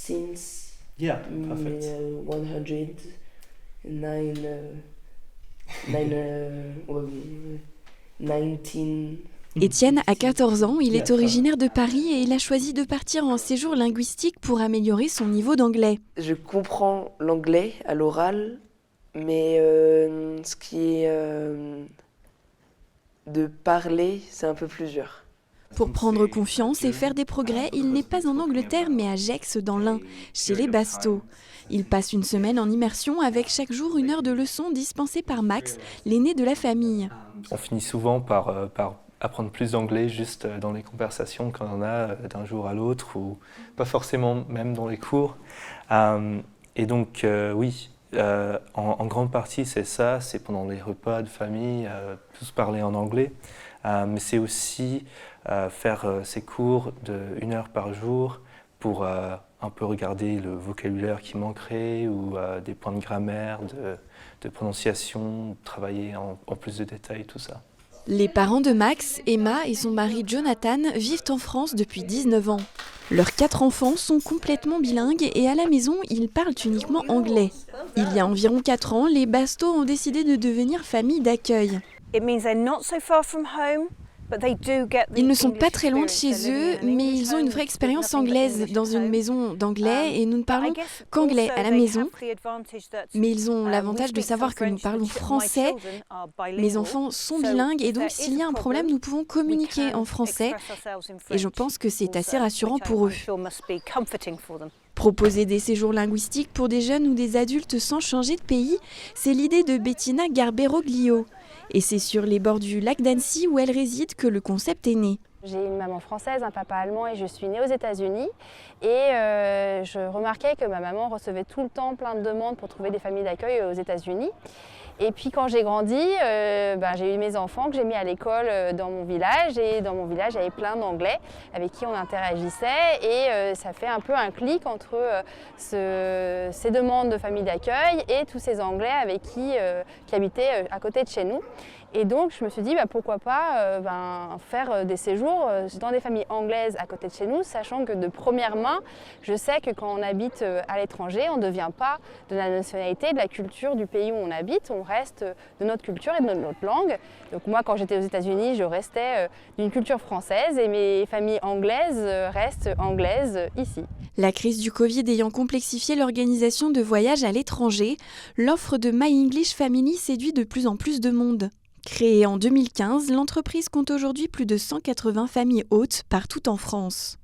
since Yeah, perfect. 19. Étienne a 14 ans, il est originaire de Paris et il a choisi de partir en séjour linguistique pour améliorer son niveau d'anglais. Je comprends l'anglais à l'oral, mais ce qui est de parler, c'est un peu plus dur. Pour prendre confiance et faire des progrès, il n'est pas en Angleterre mais à Gex dans l'Ain, chez les Bastos. Il passe une semaine en immersion avec chaque jour 1 heure de leçons dispensée par Max, l'aîné de la famille. On finit souvent par apprendre plus d'anglais juste dans les conversations qu'on en a d'un jour à l'autre ou pas forcément même dans les cours. Et donc oui, en grande partie c'est ça, c'est pendant les repas de famille, tous parler en anglais. Mais c'est aussi faire ces cours de 1 heure par jour pour un peu regarder le vocabulaire qui manquerait ou des points de grammaire, de prononciation, travailler en plus de détails, tout ça. Les parents de Max, Emma et son mari Jonathan vivent en France depuis 19 ans. Leurs 4 enfants sont complètement bilingues et à la maison, ils parlent uniquement anglais. Il y a environ 4 ans, les Bastos ont décidé de devenir famille d'accueil. Ils ne sont pas très loin de chez eux, mais ils ont une vraie expérience anglaise dans une maison d'anglais et nous ne parlons qu'anglais à la maison. Mais ils ont l'avantage de savoir que nous parlons français. Mes enfants sont bilingues et donc s'il y a un problème, nous pouvons communiquer en français. Et je pense que c'est assez rassurant pour eux. Proposer des séjours linguistiques pour des jeunes ou des adultes sans changer de pays, c'est l'idée de Bettina Garberoglio. Et c'est sur les bords du lac d'Annecy où elle réside que le concept est né. J'ai une maman française, un papa allemand et je suis née aux États-Unis. Et je remarquais que ma maman recevait tout le temps plein de demandes pour trouver des familles d'accueil aux États-Unis. Et puis quand j'ai grandi, j'ai eu mes enfants que j'ai mis à l'école dans mon village. Et dans mon village, il y avait plein d'Anglais avec qui on interagissait. Et ça fait un peu un clic entre ces demandes de familles d'accueil et tous ces Anglais avec qui habitaient à côté de chez nous. Et donc je me suis dit pourquoi pas faire des séjours dans des familles anglaises à côté de chez nous, sachant que de première main, je sais que quand on habite à l'étranger, on ne devient pas de la nationalité, de la culture du pays où on habite, on reste de notre culture et de notre langue. Donc moi, quand j'étais aux États-Unis, je restais d'une culture française et mes familles anglaises restent anglaises ici. La crise du Covid ayant complexifié l'organisation de voyages à l'étranger, l'offre de My English Family séduit de plus en plus de monde. Créée en 2015, l'entreprise compte aujourd'hui plus de 180 familles hôtes partout en France.